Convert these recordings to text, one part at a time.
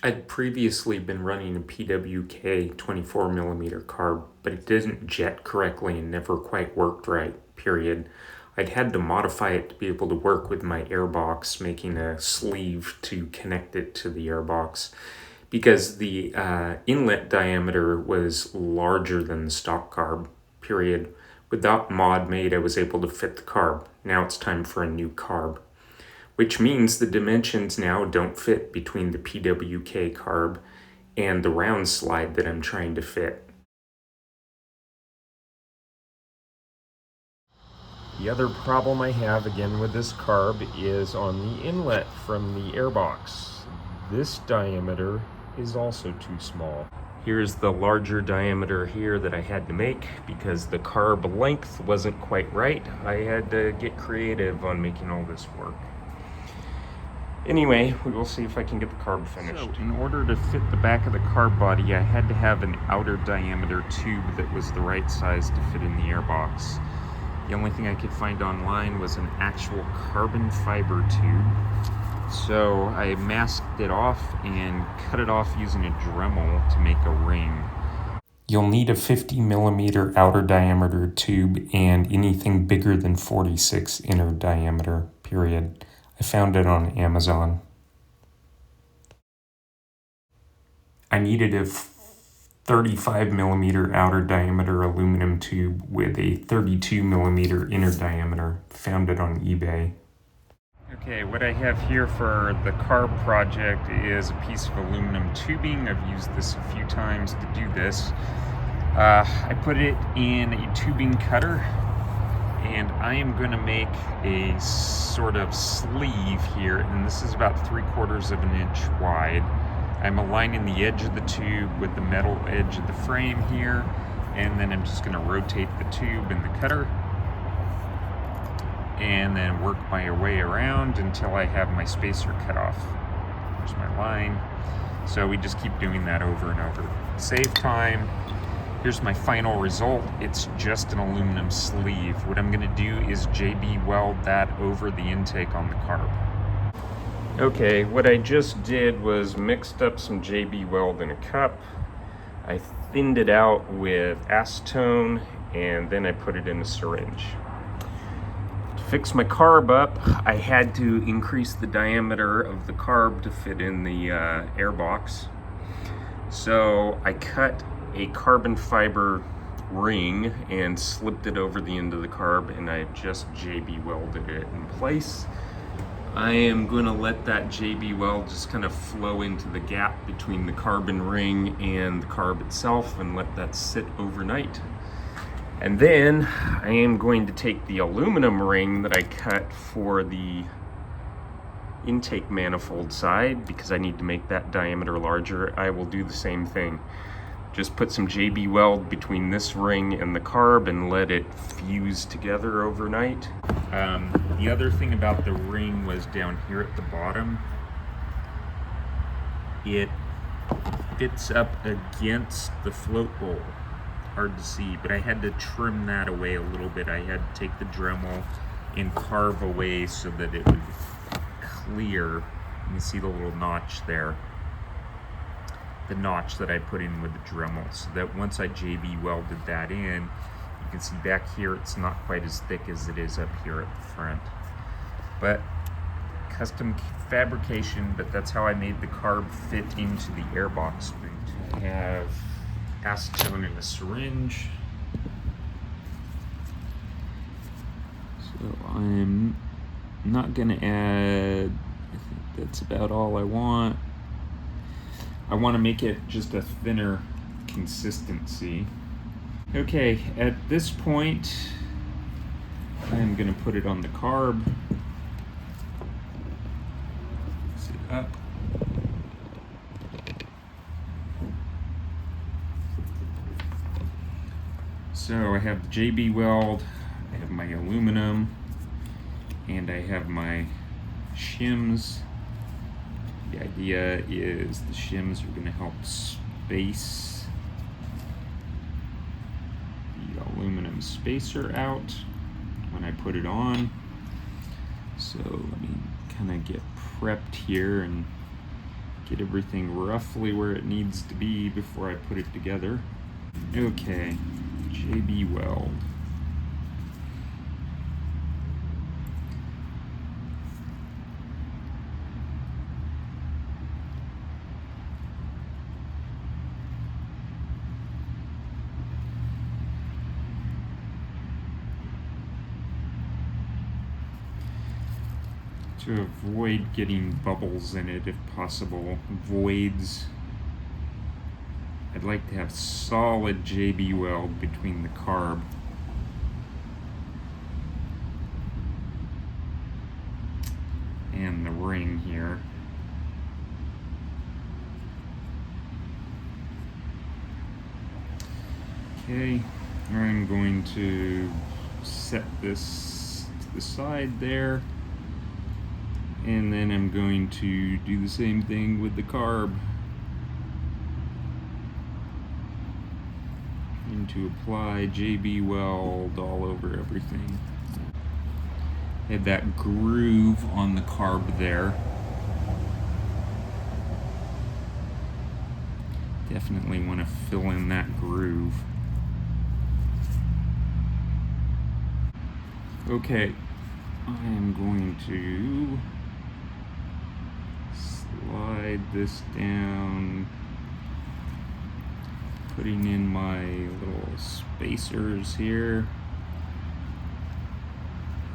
I'd previously been running a PWK 24mm carb, but it didn't jet correctly and never quite worked right, period. I'd had to modify it to be able to work with my Airbox, making a sleeve to connect it to the Airbox, because the inlet diameter was larger than the stock carb, period. With that mod made, I was able to fit the carb. Now it's time for a new carb, which means the dimensions now don't fit between the PWK carb and the round slide that I'm trying to fit. The other problem I have again with this carb is on the inlet from the Airbox. This diameter is also too small. Here's the larger diameter here that I had to make because the carb length wasn't quite right. I had to get creative on making all this work. Anyway, we will see if I can get the carb finished. So, in order to fit the back of the carb body, I had to have an outer diameter tube that was the right size to fit in the Airbox. The only thing I could find online was an actual carbon fiber tube. So I masked it off and cut it off using a Dremel to make a ring. You'll need a 50mm outer diameter tube and anything bigger than 46 inner diameter, period. I found it on Amazon. I needed a 35mm outer diameter aluminum tube with a 32mm inner diameter. Found it on eBay. Okay, what I have here for the carb project is a piece of aluminum tubing. I've used this a few times to do this. I put it in a tubing cutter, and I am going to make a sort of sleeve here, and this is about 3/4 of an inch wide. I'm aligning the edge of the tube with the metal edge of the frame here, and then I'm just going to rotate the tube in the cutter and then work my way around until I have my spacer cut off. There's my line. So we just keep doing that over and over. Save time. Here's my final result. It's just an aluminum sleeve. What I'm gonna do is JB weld that over the intake on the carb. Okay, what I just did was mixed up some JB weld in a cup. I thinned it out with acetone, and then I put it in a syringe. To fix my carb up, I had to increase the diameter of the carb to fit in the Airbox. So I cut a carbon fiber ring and slipped it over the end of the carb, and I just JB welded it in place. I am going to let that JB weld just kind of flow into the gap between the carbon ring and the carb itself and let that sit overnight. And then I am going to take the aluminum ring that I cut for the intake manifold side, because I need to make that diameter larger. I will do the same thing. Just put some JB weld between this ring and the carb and let it fuse together overnight. The other thing about the ring was down here at the bottom. It fits up against the float bowl. Hard to see, but I had to trim that away a little bit. I had to take the Dremel and carve away so that it would clear. You can see the little notch there. The notch that I put in with the Dremel, so that once I JB welded that in, you can see back here it's not quite as thick as it is up here at the front. But custom fabrication, but that's how I made the carb fit into the Airbox. I have acetone in a syringe. So I'm not gonna add, I think that's about all I want. I want to make it just a thinner consistency. Okay, at this point, I'm going to put it on the carb. Sit up. So I have the JB weld, I have my aluminum, and I have my shims. The idea is the shims are going to help space the aluminum spacer out when I put it on. So let me kind of get prepped here and Get everything roughly where it needs to be before I put it together. Okay, JB Weld. To avoid getting bubbles in it if possible, voids, I'd like to have solid JB Weld between the carb and the ring here. Okay, I'm going to set this to the side there. And then I'm going to do the same thing with the carb. And to apply JB Weld all over everything. I have that groove on the carb there. Definitely want to fill in that groove. Okay, I am going to slide this down, putting in my little spacers here.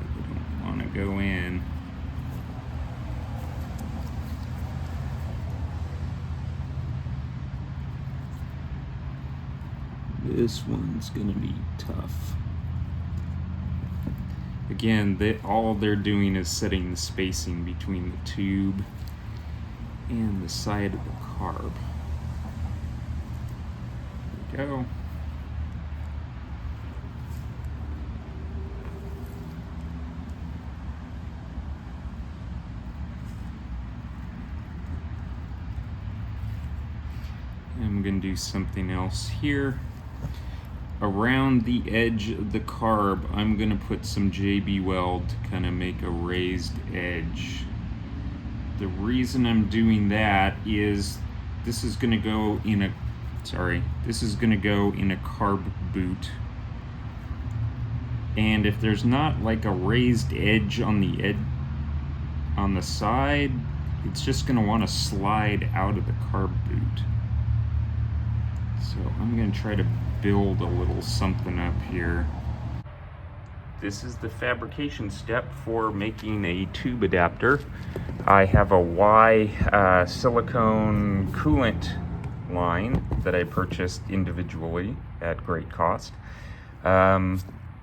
I don't want to go in. This one's gonna be tough. Again, all they're doing is setting the spacing between the tube and the side of the carb. There we go. I'm going to do something else here. Around the edge of the carb, I'm going to put some JB Weld to kind of make a raised edge. The reason I'm doing that is this is going to go in a carb boot. And if there's not like a raised edge on the side, it's just going to want to slide out of the carb boot. So I'm going to try to build a little something up here. This is the fabrication step for making a tube adapter. I have a Y silicone coolant line that I purchased individually at great cost.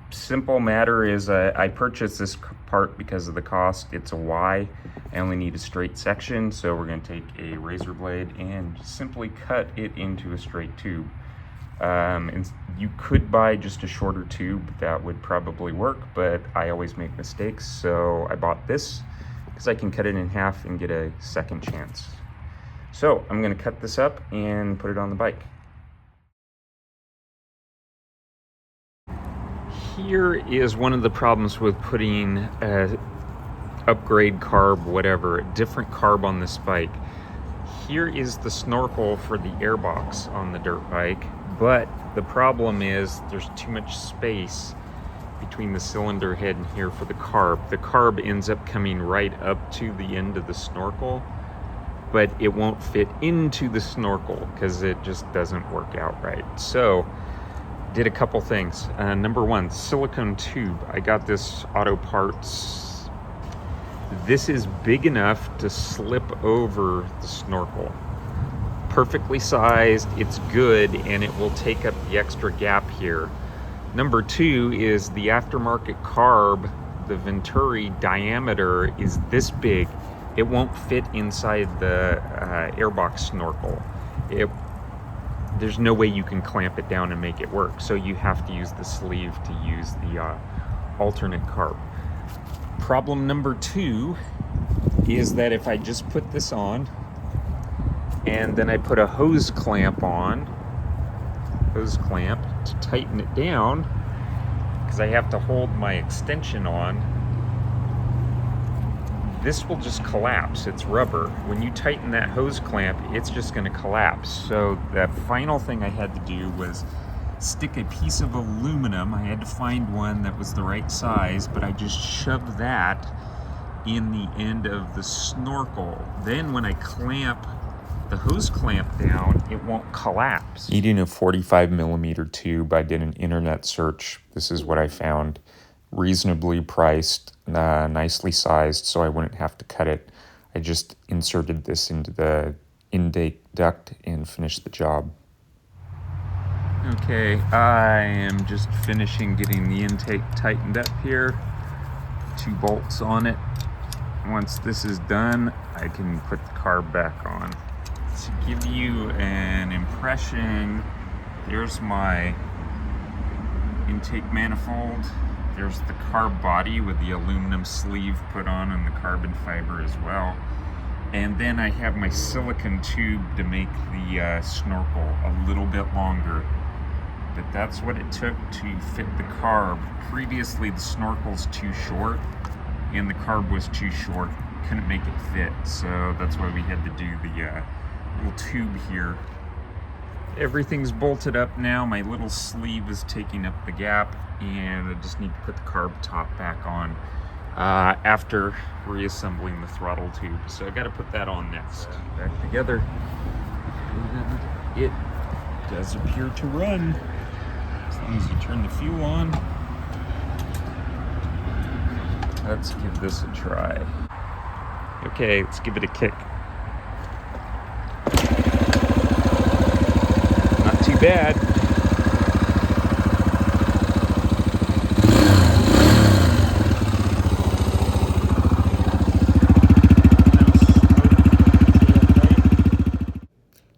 Simple matter is I purchased this part because of the cost. It's a Y. I only need a straight section, so we're going to take a razor blade and simply cut it into a straight tube. And you could buy just a shorter tube, that would probably work, but I always make mistakes, so I bought this because I can cut it in half and get a second chance. So I'm going to cut this up and put it on the bike. Here is one of the problems with putting upgrade carb, whatever, different carb on this bike. Here is the snorkel for the Airbox on the dirt bike, but the problem is there's too much space between the cylinder head and here for the carb. The carb ends up coming right up to the end of the snorkel, but it won't fit into the snorkel because it just doesn't work out right. So did a couple things. Number one, silicone tube. I got this Auto Parts. This is big enough to slip over the snorkel. Perfectly sized, it's good, and it will take up the extra gap here. Number two is the aftermarket carb, the Venturi diameter is this big. It won't fit inside the Airbox snorkel. There's no way you can clamp it down and make it work, so you have to use the sleeve to use the alternate carb. Problem number two is that if I just put this on and then I put a hose clamp to tighten it down, because I have to hold my extension on, this will just collapse. It's rubber. When you tighten that hose clamp, it's just going to collapse. So the final thing I had to do was stick a piece of aluminum. I had to find one that was the right size, but I just shoved that in the end of the snorkel. Then when I clamp the hose clamp down, it won't collapse. Needing a 45 millimeter tube, I did an internet search. This is what I found. Reasonably priced, nicely sized, so I wouldn't have to cut it. I just inserted this into the intake duct and finished the job. Okay, I am just finishing getting the intake tightened up here. 2 bolts on it. Once this is done, I can put the carb back on. To give you an impression, there's my intake manifold. There's the carb body with the aluminum sleeve put on and the carbon fiber as well. And then I have my silicone tube to make the snorkel a little bit longer. But that's what it took to fit the carb. Previously, the snorkel's too short and the carb was too short. Couldn't make it fit, so that's why we had to do the little tube here. Everything's bolted up now. My little sleeve is taking up the gap, and I just need to put the carb top back on after reassembling the throttle tube. So I got to put that on next. Back together. And it does appear to run as long as you turn the fuel on. Let's give this a try. Okay, let's give it a kick. Not too bad.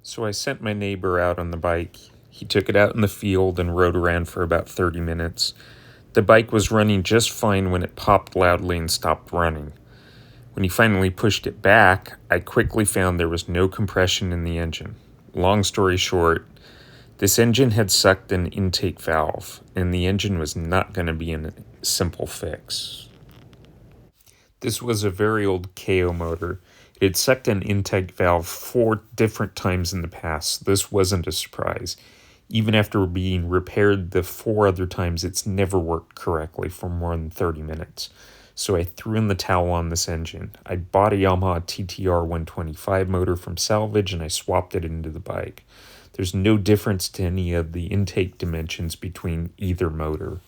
So I sent my neighbor out on the bike. He took it out in the field and rode around for about 30 minutes. The bike was running just fine when it popped loudly and stopped running. When he finally pushed it back, I quickly found there was no compression in the engine. Long story short, this engine had sucked an intake valve, and the engine was not going to be a simple fix. This was a very old Kayo motor. It had sucked an intake valve 4 different times in the past, so this wasn't a surprise. Even after being repaired the 4 other times, it's never worked correctly for more than 30 minutes. So I threw in the towel on this engine. I bought a Yamaha TTR125 motor from salvage and I swapped it into the bike. There's no difference to any of the intake dimensions between either motor.